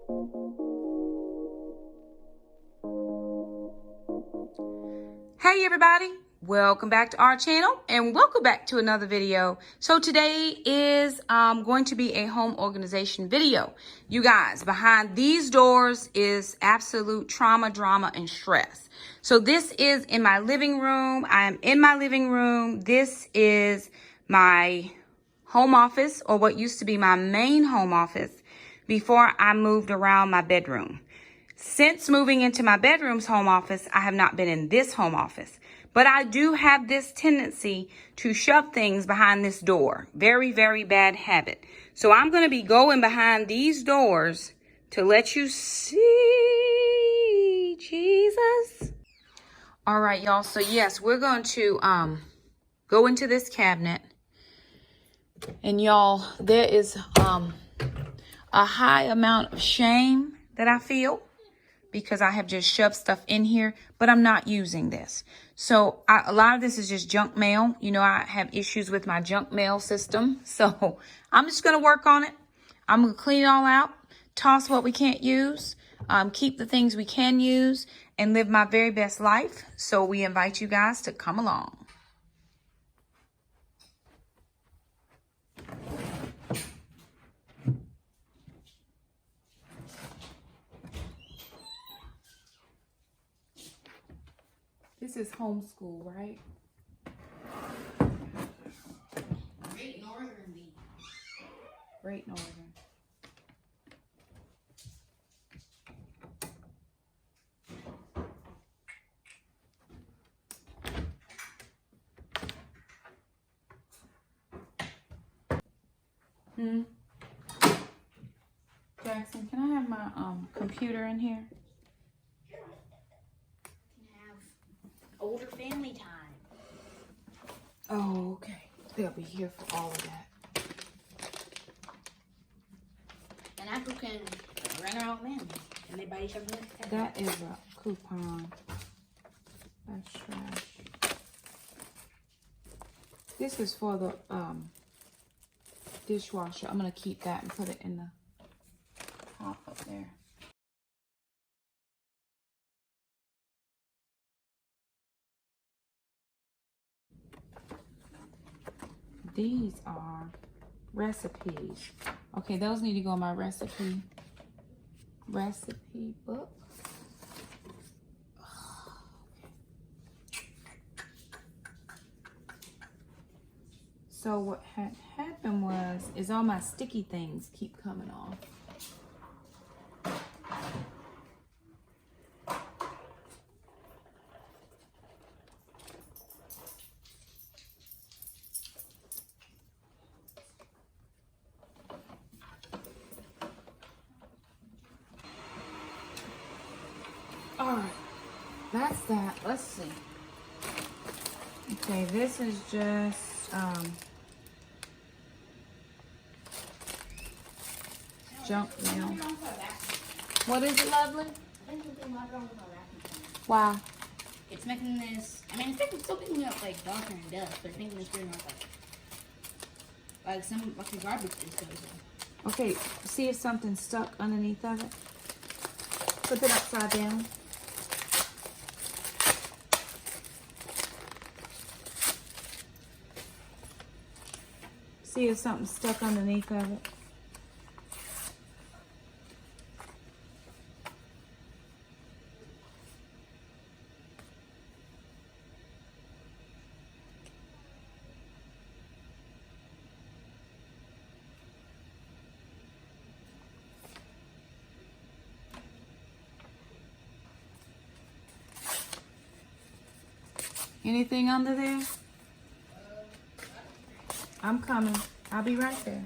Hey everybody, welcome back to our channel and welcome back to another video. So today is going to be a home organization video. You guys, behind these doors is absolute trauma, drama, and stress. So this is in my living room. I am in my living room. This is my home office, or what used to be my main home office before I moved around my bedroom. Since moving into my bedroom's home office, I have not been in this home office. But I do have this tendency to shove things behind this door. Very, very bad habit. So I'm going to be going behind these doors to let you see Jesus. All right, y'all. So yes, we're going to go into this cabinet. And y'all, there is a high amount of shame that I feel, because I have just shoved stuff in here, but I'm not using this. So a lot of this is just junk mail. You know, I have issues with my junk mail system. So I'm just going to work on it. I'm going to clean it all out, toss what we can't use, keep the things we can use, and live my very best life. So we invite you guys to come along. This is homeschool, right? Great Northern Bee. Great Northern. Jackson, can I have my computer in here? Older family time. Oh, okay. They'll be here for all of that. And Apple can run out men. And they buy each other. That is a coupon. That's trash. This is for the dishwasher. I'm gonna keep that and put it in the top up there. These are recipes. Okay, those need to go in my recipe book. So what had happened is all my sticky things keep coming off. All right, that's that. Let's see. Okay, this is just junk mail. What is it, lovely? I think something wrong with my vacuum. Why? It's making this. I mean, it's still picking up like darker and dust, but it's making this weird noise like some fucking garbage disposal. Okay, see if something's stuck underneath of it. Flip it upside down. See if something's stuck underneath of it. Anything under there? I'm coming. I'll be right there.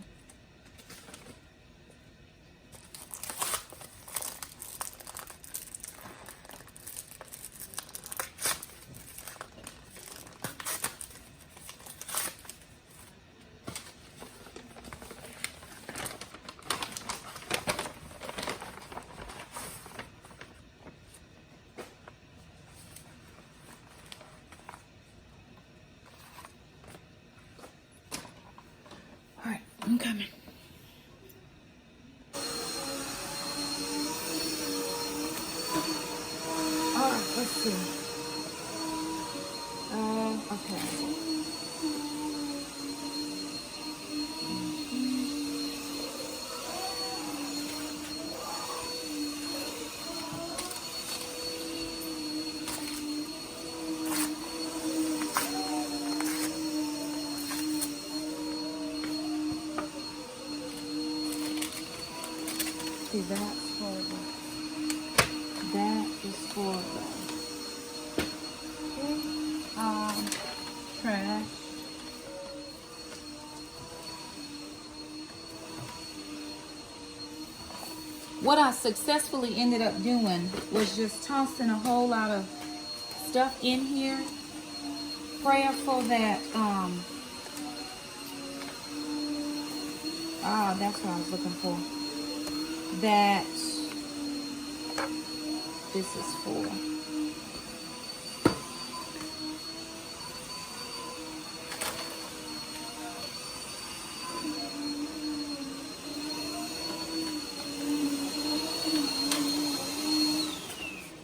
Okay. see. Oh, okay. See, that's for the, that is for the, trash. What I successfully ended up doing was just tossing a whole lot of stuff in here. Prayerful that, that's what I was looking for. That this is for.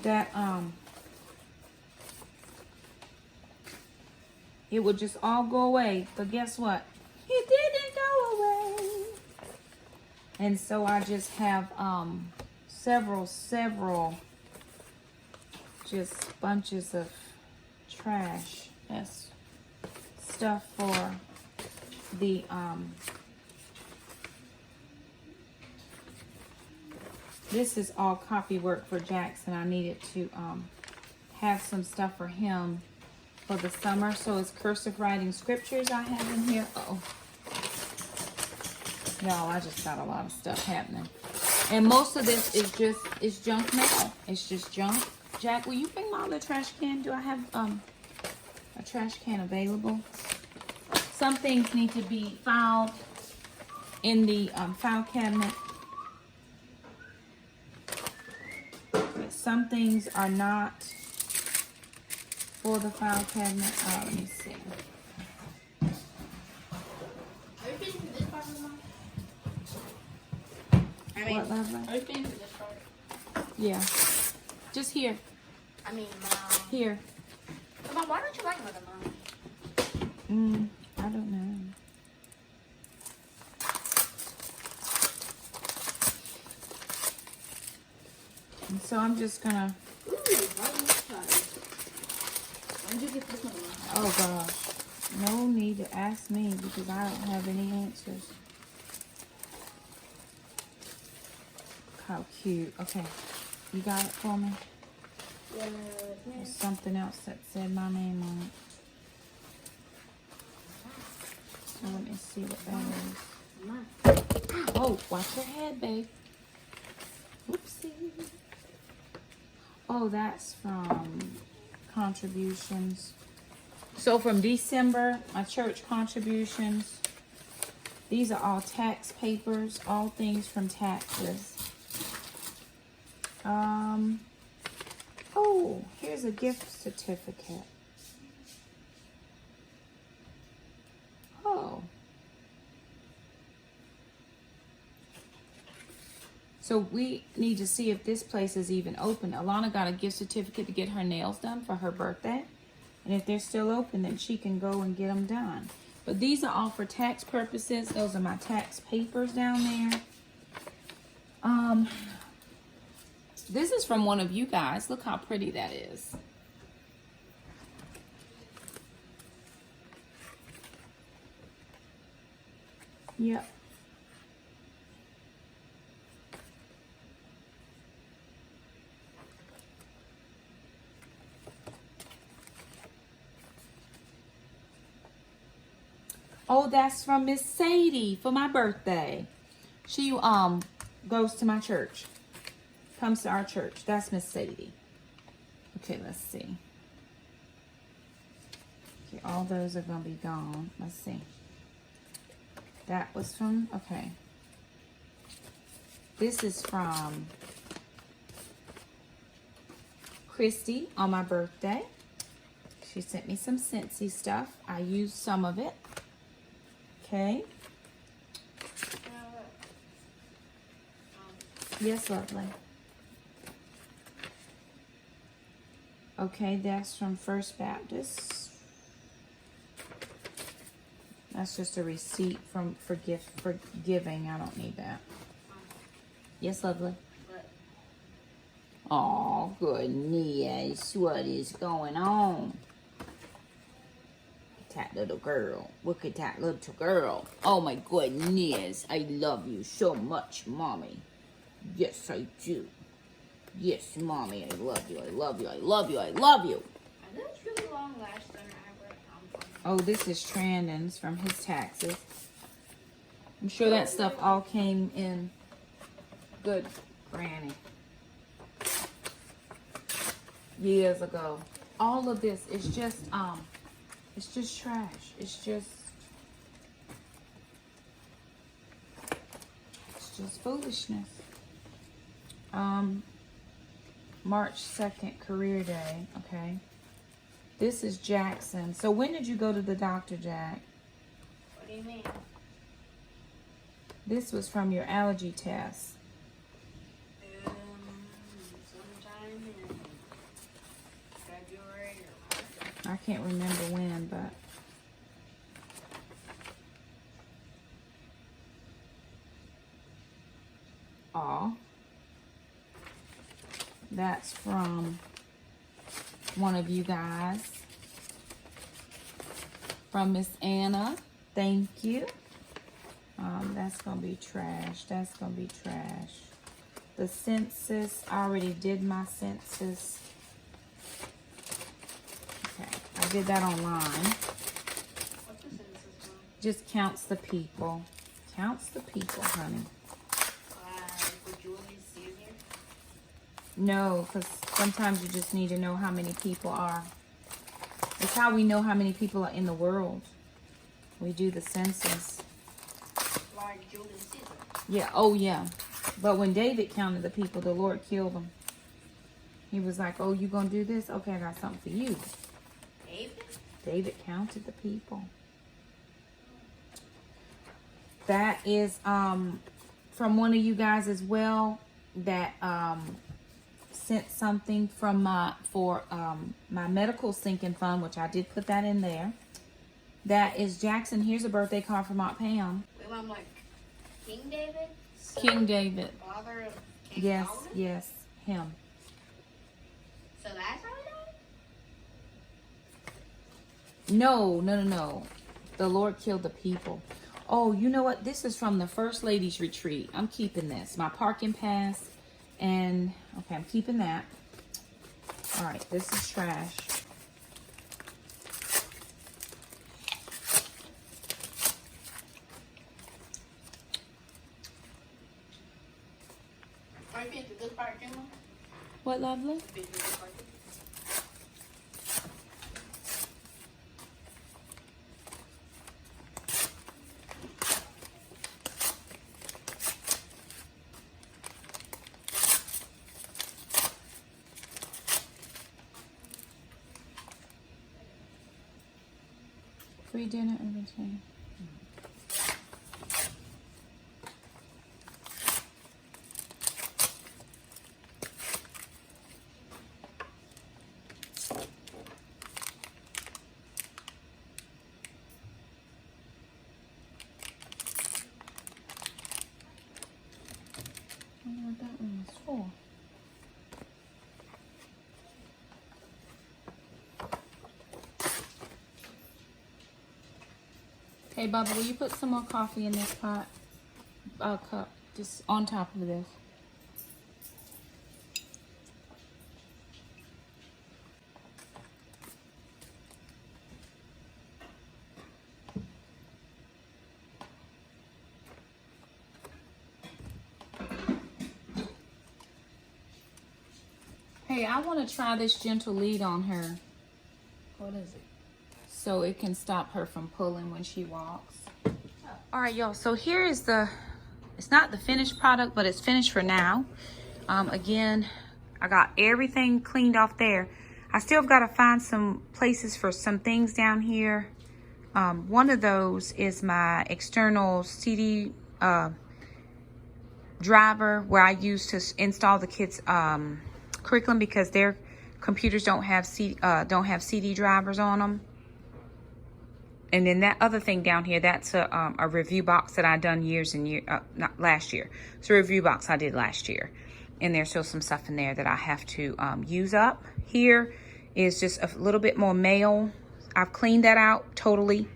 That it would just all go away, but guess what? It didn't go away. And so I just have several just bunches of trash. That's stuff for the this is all copy work for Jackson. I needed to have some stuff for him for the summer. So it's cursive writing scriptures I have in here. Oh, y'all, I just got a lot of stuff happening. And most of this is junk mail. It's just junk. Jack, will you bring my other trash can? Do I have a trash can available? Some things need to be filed in the file cabinet. Some things are not for the file cabinet. Let me see. Are you finished with this part, Mama? What, lovely? Are you finished with this part? Yeah. Just here. I mean, Mom. Here. Mom, why don't you like Mother, Mom? I don't know. And so I'm just gonna. Ooh, why did you get this one, Mom? Oh gosh. No need to ask me because I don't have any answers. How cute. Okay. You got it for me? Yeah. There's something else that said my name on it. So let me see what that is. Oh, watch your head, babe. Oopsie. Oh, that's from contributions. So from December, my church contributions. These are all tax papers, all things from taxes. Oh, here's a gift certificate. Oh. So we need to see if this place is even open. Alana got a gift certificate to get her nails done for her birthday. And if they're still open, then she can go and get them done. But these are all for tax purposes. Those are my tax papers down there. This is from one of you guys. Look how pretty that is. Yep. Oh, that's from Miss Sadie for my birthday. She goes to my church. Comes to our church. That's Miss Sadie. Okay, let's see. Okay, all those are gonna be gone. Let's see. That was from, okay. This is from Christy on my birthday. She sent me some Scentsy stuff. I used some of it. Okay. Yes, lovely. Okay, that's from First Baptist. That's just a receipt from for giving. I don't need that. Yes, lovely. Oh, goodness. What is going on? That little girl. Look at that little girl. Oh, my goodness. I love you so much, Mommy. Yes, I do. Yes, Mommy, I love you. I love you. I love you. I love you. Are those really long lashes on your eyebrow? Oh, this is Trandon's from his taxes. I'm sure that stuff all came in good, Granny. Years ago. All of this is just trash. It's just foolishness. March 2nd, career day. Okay. This is Jackson. So when did you go to the doctor, Jack? What do you mean? This was from your allergy test. Sometime in February or March. I can't remember when, but aw. That's from one of you guys. From Miss Anna. Thank you. That's gonna be trash. That's gonna be trash. The census, I already did my census. Okay, I did that online. What's the census one? Just counts the people. Counts the people, honey. Would you want me to see it here? No, because sometimes you just need to know how many people are. It's how we know how many people are in the world. We do the census. Like Julius Caesar. Yeah, oh yeah. But when David counted the people, the Lord killed him. He was like, oh, you gonna do this? Okay, I got something for you. David? David counted the people. That is from one of you guys as well that sent something from my medical sinking fund, which I did put that in there. That is Jackson. Here's a birthday card from Aunt Pam. Wait, I'm like King David? King David. Father of King Yes, Solomon? yes, him. So that's how he died? No. The Lord killed the people. Oh, you know what? This is from the First Ladies Retreat. I'm keeping this. My parking pass. And, okay, I'm keeping that. All right, this is trash. Are you into this part, Gemma? What, lovely? You into this part? Free dinner everything. I wonder what that one was for. Hey, Bubba, will you put some more coffee in this pot? Cup, just on top of this. Hey, I want to try this gentle lead on her. What is it? So it can stop her from pulling when she walks. All right, y'all, so here is it's not the finished product, but it's finished for now. Again, I got everything cleaned off there. I still got to find some places for some things down here. One of those is my external CD driver where I use to install the kids' curriculum because they're computers don't have CD drivers on them. And then that other thing down here, that's a review box that I done years and years, not last year. It's a review box I did last year. And there's still some stuff in there that I have to use up. Here is just a little bit more mail. I've cleaned that out totally.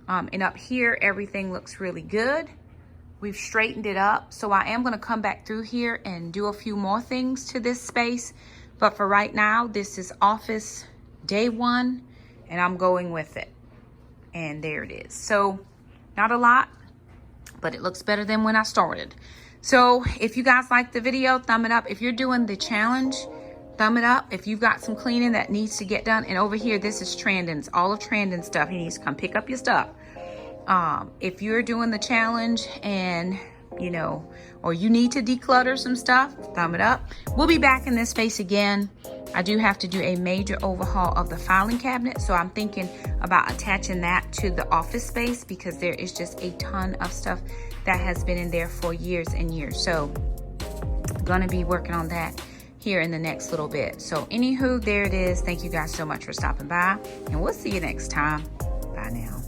And up here, everything looks really good. We've straightened it up. So I am gonna come back through here and do a few more things to this space. But for right now, this is office day 1, and I'm going with it. And there it is. So not a lot, but it looks better than when I started. So if you guys like the video, thumb it up. If you're doing the challenge, thumb it up. If you've got some cleaning that needs to get done, and over here, this is Trandon's, all of Trandon's stuff. He needs to come pick up your stuff. If you're doing the challenge and, you know, or you need to declutter some stuff, thumb it up. We'll be back in this space again. I do have to do a major overhaul of the filing cabinet, so I'm thinking about attaching that to the office space because there is just a ton of stuff that has been in there for years and years. So I'm gonna be working on that here in the next little bit. So anywho, there it is. Thank you guys so much for stopping by, and we'll see you next time. Bye now.